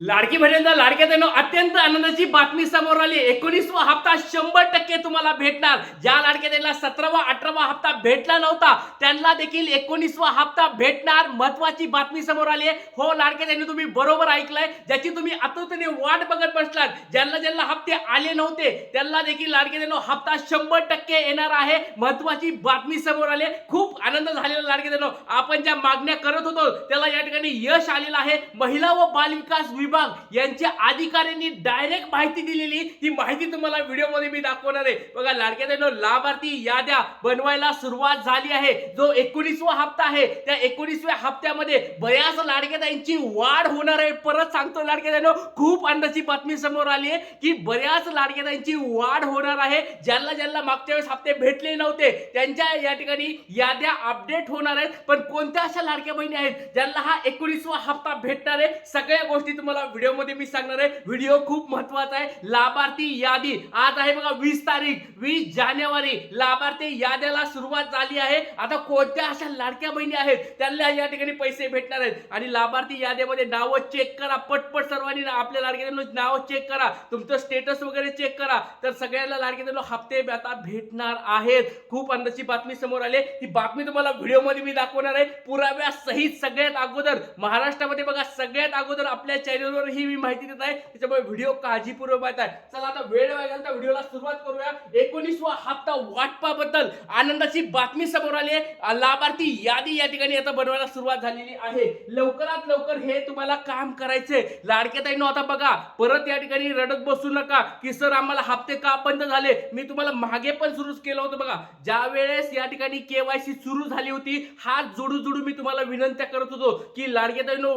लाडकी बहिणींना लाडक्या बहिणींनो अत्यंत आनंदाची बातमी समोर आली। 19वा हप्ता 100% तुम्हाला भेटणार। ज्या लाडक्या बहिणींना 17वा 18वा हप्ता भेटला नव्हता त्यांना देखील 19वा हप्ता भेटणार। महत्त्वाची बातमी समोर आली आहे। हो लाडक्या बहिणींनो तुम्ही बरोबर ऐकलंय, ज्याची तुम्ही आतुरतेने वाट बघत बसलात, ज्यांना हप्ते आले नव्हते त्यांना देखील लाडक्या बहिणींनो हप्ता 100% येणार आहे। महत्त्वाची बातमी समोर आली आहे। खूप आनंद झालेला लाडक्या बहिणींनो, आपण ज्या मागण्या करत होतो त्याला या ठिकाणी यश आलेलं आहे। महिला व बाल विकास विभाग यांच्या अधिकाऱ्यांनी डायरेक्ट माहिती दिलेली, ती माहिती तुम्हाला व्हिडिओ मध्ये मी दाखवणार आहे। बघा लाडक्या बहिणींनो, लाभार्थी याद्या बनवायला सुरुवात झाली आहे। जो 19वा हप्ता आहे त्या 19व्या हप्त्यामध्ये बऱ्याच लाडक्या बहिणींची वाढ होणार आहे। परत सांगतो लाडक्या बहिणींनो, खूप आनंदाची बातमी समोर आली आहे की बऱ्याच लाडक्या बहिणींची वाढ होणार आहे। ज्यांना मागच्या वेळेस हप्ते भेटले नव्हते त्यांच्या या ठिकाणी याद्या अपडेट होणार आहेत। पण कोणत्या अशा लाडक्या बहिणी आहेत ज्यांना हा 19वा हप्ता भेटणार आहे, सगळ्या गोष्टी तुम्हाला व्हिडिओ मध्ये मी सांगणार आहे। व्हिडिओ खूप महत्त्वाचा आहे। लाभार्थी यादी आज आहे बघा 20 तारीख 20 जानेवारी लाभार्थी याद्याला सुरुवात झाली आहे। आता कोणत्या अशा लाडक्या बहिणी आहेत त्यांना या ठिकाणी पैसे भेटणार आहेत आणि लाभार्थी यादीमध्ये नाव चेक करा। पटपट सर्वांनी आपल्या लाडक्यांना नाव चेक करा, तुमचं स्टेटस वगैरे चेक करा, तर सगळ्यांना लाडक्यांना हप्ते आता भेटणार आहेत। खूप आनंदाची बातमी समोर आली, ती बातमी तुम्हाला व्हिडिओ मध्ये मी दाखवणार आहे पुराव्या सहित। सगळ्यात अगोदर महाराष्ट्रामध्ये बघा सगळ्यात अगोदर आपल्या चॅनलवर ही मी माहिती देत आहे, त्याच्यामुळे व्हिडिओ काळजीपूर्वक पाहताय। चला आता वेळ वाया घालता व्हिडिओला सुरुवात करूया। 19वा हप्ता वाटपाबद्दल आनंदाची बातमी समोर आली आहे। लाभार्थी यादी या ठिकाणी आता बनवायला सुरुवात झालेली आहे। लवकरात लवकर हे तुम्हाला काम करायचंय लाडक्या ताईंनो। आता बघा परत या ठिकाणी रडत बसू नका की सर आम्हाला हप्ते का बंद झाले। मी तुम्हाला मागे पण सुरू केलं होतं बघा, ज्या वेळेस या ठिकाणी केवायसी सुरू झाली होती, हात जोडू मी तुम्हाला विनंती करत होतो की लाडक्या ताईंनो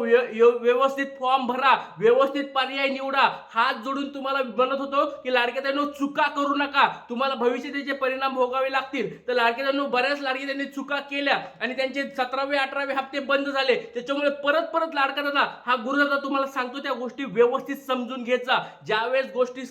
व्यवस्थित फॉर्म भरा, व्यवस्थित पर्याय निवडा। हात जोडून तुम्हाला म्हणत होतो की लाडक्या ताईंनो चुका करू नका, तुम्हाला भविष्यात त्याचे परिणाम भोगावे लागतील। तर लाडक्या ताईंनो बऱ्याच लाडक्या ताईंनी चुका केल्या आणि त्यांचे 17वे 18वे हप्ते बंद झाले। त्याच्यामुळे परत लाडका दादा हा गुरुदादा तुम्हाला सांगतो त्या गोष्टी व्यवस्थित समजून घ्यायचा। ज्यावेळेस गोष्टी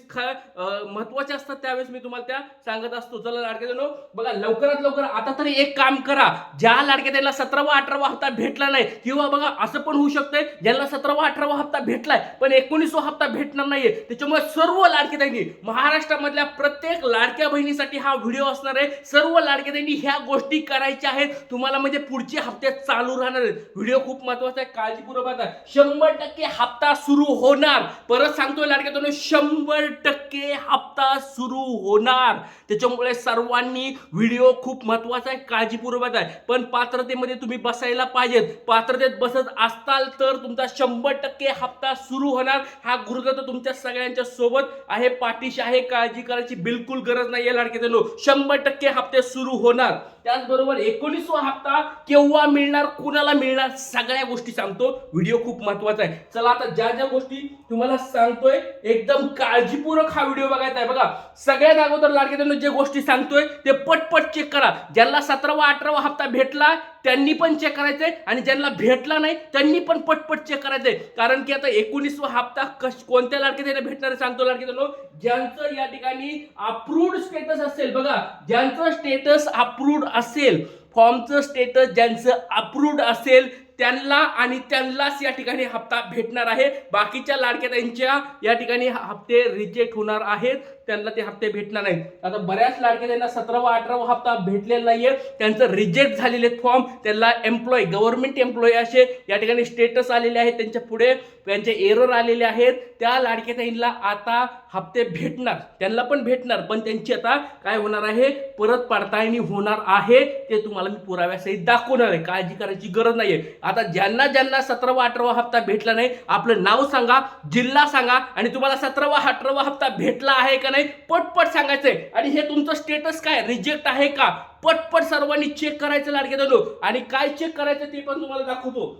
महत्त्वाच्या असतात त्यावेळेस मी तुम्हाला त्या सांगत असतो। चला लाडक्या ताईंनो बघा लवकरात लवकर आता तरी एक काम करा, ज्या लाडक्या ताईंना 17वा 18वा हप्ता भेटला नाही, किंवा बघा असं पण होऊ शकतंय ज्यांना 17वा 18वा हप्ता भेटलाय पण 19वा हप्ता भेटणार नाहीये, त्याच्यामुळे सर्व लाडक्या ताईंनी महाराष्ट्रामधल्या प्रत्येक लाडक्या बहिणीसाठी हा व्हिडिओ असणार आहे। सर्व लाडक्या ताईंनी ह्या गोष्टी करायच्या आहेत तुम्हाला, म्हणजे पुढचे हप्ते चालू राहणार आहेत। व्हिडिओ खूप महत्त्वाचा आहे, काळजीपूर्वक बघा। 100% हप्ता सुरू होणार। परत सांगतोय लाडक्या ताईंनो, 100% हप्ता सुरू होणार। त्याच्यामुळे सर्वांनी व्हिडिओ खूप महत्त्वाचा आहे, काळजीपूर्वक आहे। पण पात्रतेमध्ये तुम्ही बसायला पाहिजेत। पात्रतेत बसत असताल तर तुमचा 100% हप्ता सुरू होणार। हा गुरुदाता तुमच्या सगळ्यांच्या सोबत आहे, पाठीशी आहे, काळजी करायची बिलकुल गरज नाहीये लाडक्या ताईंनो। 100% हप्ते सुरू होणार। त्याचबरोबर 19वा हप्ता केव्हा मिळणार, कुणाला मिळणार, सगळ्या गोष्टी सांगतो। व्हिडिओ खूप महत्त्वाचा आहे। चला आता ज्या गोष्टी तुम्हाला सांगतोय एकदम काळजीपूर्वक हा व्हिडिओ बघायचा आहे। बघा सगळ्यात अगोदर लाडक्या ताईंनो जे गोष्टी सांगतोय ते पटपट चेक करा। ज्यांना 17वा 18वा हप्ता भेटला त्यांनी पण चेक करायचंय आणि ज्यांना भेटला नाही त्यांनी पण पटपट चेक करायचंय। कारण की आता 19वा हप्ता कोणत्या लाडक्या ताईंना भेटणार आहे सांगतो लाडक्या ताईंनो, ज्यांचं या ठिकाणी अप्रूव्ड स्टेटस असेल। बघा ज्यांचं स्टेटस अप्रूव्ड असेल, फॉर्मचं स्टेटस ज्यांचं अप्रूव्ड असेल त्यांना आणि त्यांनाच या ठिकाणी हप्ता भेटणार आहे। बाकीच्या लाडक्या ताईंच्या या ठिकाणी हप्ते रिजेक्ट होणार आहेत, त्यांना ते हप्ते भेटणार नाहीत। आता बऱ्याच लाडक्या ताईंना 17वा 18वा हप्ता भेटलेला नाहीये, त्यांचं रिजेक्ट झालेले फॉर्म, त्यांना एम्प्लॉय गव्हर्नमेंट एम्प्लॉय असे या ठिकाणी स्टेटस आलेले आहेत, त्यांच्या पुढे त्यांचे एरर आलेले आहेत। त्या लाडक्या ताईंना आता हप्ते भेटणार, त्यांना पण भेटणार, पण त्यांची आता काय होणार आहे, परत पडताळणी होणार आहे। ते तुम्हाला मी पुराव्यासहित दाखवणार आहे, काळजी करायची गरज नाहीये। आता ज्यांना 17वा 18वा हप्ता भेटला नाही आपलं नाव सांगा, जिल्हा सांगा आणि तुम्हाला 17वा 18वा हप्ता भेटला आहे का नाही पटपट सांगायचंय। आणि हे तुमचं स्टेटस काय रिजेक्ट आहे का पटपट सर्वांनी चेक करायचं लाडक्या ताईंनो। आणि काय चेक करायचं ते पण तुम्हाला दाखवतो।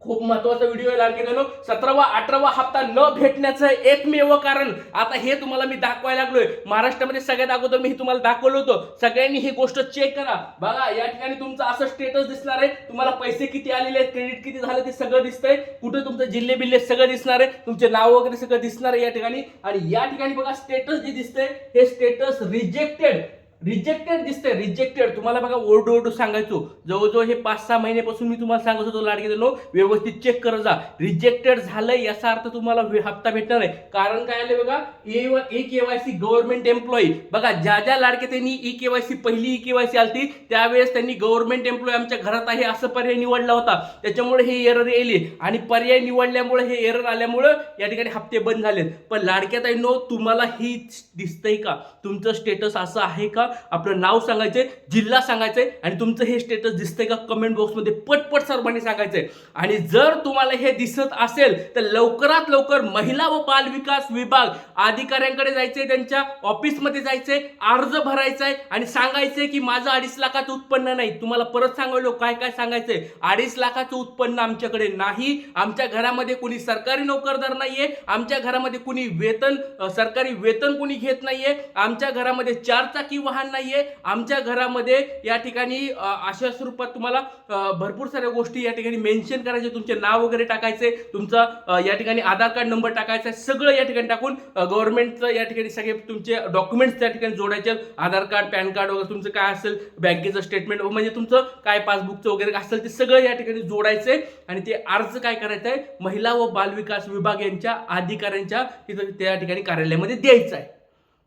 खूप महत्त्वाचा व्हिडिओ आहे लाडक्या ताईंनो। 17वा 18वा हप्ता न भेटण्याचं एकमेव कारण आता हे तुम्हाला मी दाखवायला लागलोय। महाराष्ट्रामध्ये सगळ्यात अगोदर मी तुम्हाला दाखवलं होतं, सगळ्यांनी ही गोष्ट चेक करा। बघा या ठिकाणी तुमचं असं स्टेटस दिसणार आहे, तुम्हाला पैसे किती आलेले आहेत, क्रेडिट किती झाले ते सगळं दिसतंय, कुठे तुमचं जिल्हे बिल्ले सगळं दिसणार आहे, तुमचे नाव वगैरे सगळं दिसणार आहे या ठिकाणी। आणि या ठिकाणी बघा स्टेटस जे दिसतंय हे स्टेटस रिजेक्टेड रिजेक्टेड दिसतंय, रिजेक्टेड. तुम्हाला बघा ओरडू ओरडू सांगायचो, जवळजवळ हे 5-6 महिन्यापासून मी तुम्हाला सांगत होतो लाडके बहिणींनो व्यवस्थित चेक करत जा. रिजेक्टेड झालंय याचा अर्थ तुम्हाला हप्ता भेटणार नाही. कारण काय आले बघा, ई केवायसी गव्हर्नमेंट एम्प्लॉई. बघा ज्या ज्या लाडके त्यांनी ई केवायसी पहिली ई केवायसी आलती त्यावेळेस त्यांनी गव्हर्नमेंट एम्प्लॉई आमच्या घरात आहे असं पर्याय निवडला होता, त्याच्यामुळे हे एरर येईल. आणि पर्याय निवडल्यामुळे हे एरर आल्यामुळे या ठिकाणी हप्ते बंद झालेत. पण लाडक्या ताईंनो तुम्हाला ही दिसतंय का, तुमचं स्टेटस असं आहे का? आपलं नाव सांगायचंय, जिल्हा सांगायचंय आणि तुमचं हे स्टेटस दिसतंय का कमेंट बॉक्समध्ये पटपट सर्वांनी सांगायचंय. आणि जर तुम्हाला हे दिसत असेल तर लवकरात लवकर महिला व बाल विकास विभाग अधिकाऱ्यांकडे जायचंय, त्यांच्या ऑफिसमध्ये जायचंय, अर्ज भरायचाय आणि सांगायचंय की माझं 2.5 लाखाचं उत्पन्न नाही. तुम्हाला परत सांगायलो काय काय सांगायचंय, 2.5 लाखाचं उत्पन्न आमच्याकडे नाही, आमच्या घरामध्ये कोणी सरकारी नोकरदार नाहीये, आमच्या घरामध्ये कोणी सरकारी वेतन कोणी घेत नाहीये, आमच्या घरामध्ये 4 चाकी वाहन नाहीये, आमच्या घरामध्ये या ठिकाणी अशा स्वरूपात तुम्हाला भरपूर साऱ्या गोष्टी या ठिकाणी मेन्शन करायचे, तुमचे नाव वगैरे टाकायचे, तुमचा या ठिकाणी आधार कार्ड नंबर टाकायचा, सगळं या ठिकाणी टाकून गव्हर्नमेंटचं या ठिकाणी सगळे तुमचे डॉक्युमेंट्स त्या ठिकाणी जोडायचे. आधार कार्ड, पॅन कार्ड वगैरे तुमचं काय असेल, बँकेचं स्टेटमेंट म्हणजे तुमचं काय पासबुकचं वगैरे असेल ते सगळं या ठिकाणी जोडायचंय. आणि ते अर्ज काय करायचं आहे, महिला व बाल विकास विभाग यांच्या अधिकाऱ्यांच्या तिथं त्या ठिकाणी कार्यालयामध्ये द्यायचं आहे.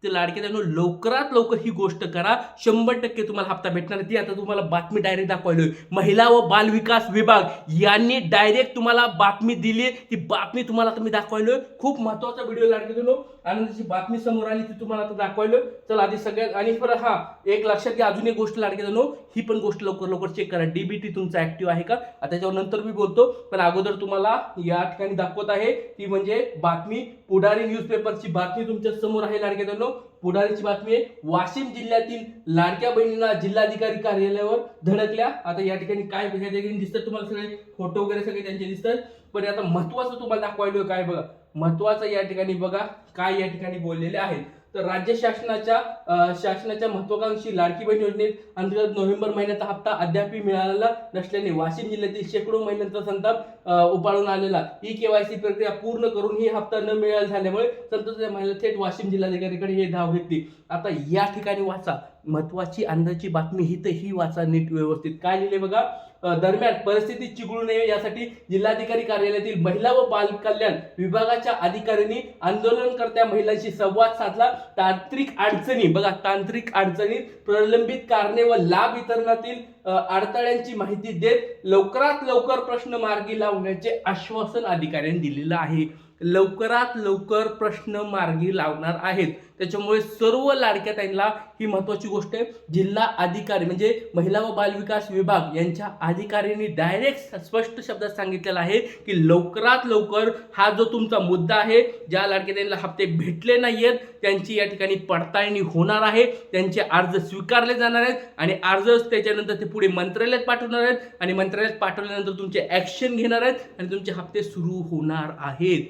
ते लाडके बहिणींनो लवकरात लवकर ही गोष्ट करा, 100% तुम्हाला हप्ता भेटणार. ती आता तुम्हाला बातमी डायरेक्ट दाखवली, महिला व बाल विकास विभाग यांनी डायरेक्ट तुम्हाला बातमी दिली. ती बातमी तुम्हाला आता मी दाखवलोय, खूप महत्वाचा व्हिडिओ लाडके बहिणींनो, आनंदाची बातमी समोर आली ती तुम्हाला आता दाखवलोय. चला आधी सगळ्यात आणि परत एक लक्षात घ्या, अजून एक गोष्ट लाडके बहिणींनो, ही पण गोष्ट लवकर लवकर चेक करा, डीबीटी तुमचा ऍक्टिव्ह आहे का. आता त्याच्यावर नंतर मी बोलतो, पण अगोदर तुम्हाला या ठिकाणी दाखवत आहे ती म्हणजे बातमी, पुढारी न्यूजपेपरची बातमी तुमच्या समोर आहे लाडके बहिणींनो. पुढारीची बातमी आहे, वाशिम जिल्ह्यातील लाडक्या बहिणींना जिल्हाधिकारी कार्यालयावर धडकल्या. आता या ठिकाणी काय दिसतात तुम्हाला, सगळे फोटो वगैरे सगळे त्यांचे दिसतात. पण आता महत्वाचं तुम्हाला दाखवायला काय बघा, महत्वाचं या ठिकाणी बघा काय या ठिकाणी बोललेले आहेत. तर राज्य शासनाच्या महत्वाकांक्षी लाडकी बहीण योजनेत अंतर्गत नोव्हेंबर महिन्याचा हप्ता अद्याप मिळालेला नसल्याने वाशिम जिल्ह्यातील शेकडो महिलांचा संताप उपाळून आलेला. ई केवायसी प्रक्रिया पूर्ण करून ही हप्ता न मिळाला झाल्यामुळे संतप्त महिला थेट वाशिम जिल्हाधिकाऱ्यांकडे हे धाव घेतली. आता या ठिकाणी वाचा, महत्वाची अंदाची बातमी ही वाचा नीट व्यवस्थित. काय लिहिले बघा, दरम्यान परिस्थिती चिघळू नये यासाठी जिल्हाधिकारी कार्यालयातील महिला व बाल कल्याण विभागाच्या अधिकाऱ्यांनी आंदोलनकर्त्या महिलांशी संवाद साधला. तांत्रिक अडचणी बघा, तांत्रिक अडचणी, प्रलंबित कारणे व लाभ वितरणातील अडथळ्यांची माहिती देत लवकरात लवकर प्रश्न मार्गी लावण्याचे आश्वासन अधिकाऱ्यांनी दिलेलं आहे. लवकरात लवकर प्रश्न मार्गी लावणार आहेत. त्याच्यामुळे सर्व लाडक्या ताईंना ही महत्वाची गोष्ट आहे, जिल्हा अधिकारी म्हणजे महिला व बाल विकास विभाग यांच्या अधिकाऱ्यांनी डायरेक्ट स्पष्ट शब्दात सांगितलेलं आहे की लवकरात लवकर हा जो तुमचा मुद्दा आहे, ज्या लाडक्या ताईंना हप्ते भेटले नाहीयेत त्यांची या ठिकाणी पडताळणी होणार आहे, त्यांचे अर्ज स्वीकारले जाणार आहेत आणि अर्ज त्याच्यानंतर ते पुढे मंत्रालयात पाठवणार आहेत आणि मंत्रालयात पाठवल्यानंतर तुमचे ऍक्शन घेणार आहेत आणि तुमचे हप्ते सुरू होणार आहेत.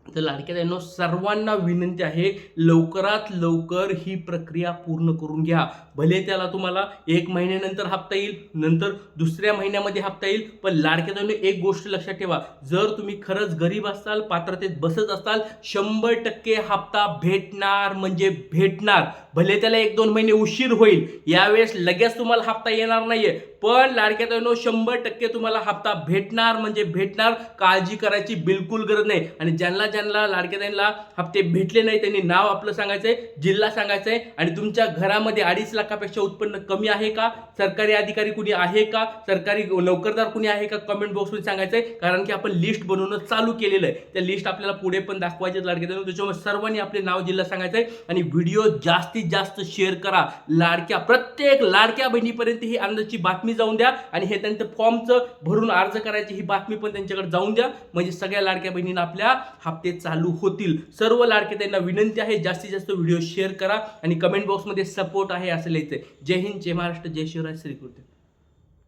तर लाडक्या ताईंनो सर्वांना विनंती आहे, लवकरात लवकर ही प्रक्रिया पूर्ण करून घ्या. भले त्याला तुम्हाला 1 महिन्यानंतर हप्ता येईल, नंतर दुसऱ्या महिन्यामध्ये हप्ता येईल, पण लाडक्या ताईंनो एक गोष्ट लक्षात ठेवा, जर तुम्ही खरंच गरीब असाल, पात्रतेत बसत असाल, 100% हप्ता भेटणार म्हणजे भेटणार. भले त्याला 1-2 महिने उशीर होईल, यावेळेस लगेच तुम्हाला हप्ता येणार नाहीये, पण लाडक्या ताईंनो 100% तुम्हाला हप्ता भेटणार म्हणजे भेटणार. काळजी करायची बिलकुल गरज नाही. आणि ज्यांना लाडक्या ताईंना हप्ते भेटले नाही त्यांनी नाव आपलं सांगायचंय, जिल्हा सांगायचंय आणि तुमच्या घरामध्ये 2.5 लाखापेक्षा उत्पन्न कमी आहे का, सरकारी अधिकारी कुणी आहे का, सरकारी नोकरदार कुणी आहे का, कमेंट बॉक्समध्ये सांगायचंय. कारण की आपण लिस्ट बनवणं चालू केलेलं आहे, त्या लिस्ट आपल्याला पुढे पण दाखवायचे लाडक्या ताईंनो. त्याच्यामुळे सर्वांनी आपले नाव जिल्हा सांगायचंय आणि व्हिडिओ जास्तीत जास्त शेअर करा. प्रत्येक लाडक्या बहिणीपर्यंत ही आनंदाची बातमी जाऊन द्या आणि हे त्यांचं फॉर्मचं भरून अर्ज करायची ही बातमी पण त्यांच्याकडे जाऊन द्या, म्हणजे सगळ्या लाडक्या बहिणींना आपल्या हप्ते चालू होतील. सर्व लाडके त्यांना विनंती आहे, जास्तीत जास्त व्हिडिओ शेअर करा आणि कमेंट बॉक्समध्ये सपोर्ट आहे असं लिहायचंय. जय हिंद, जय महाराष्ट्र, जय शिवराय, श्री कृष्ण.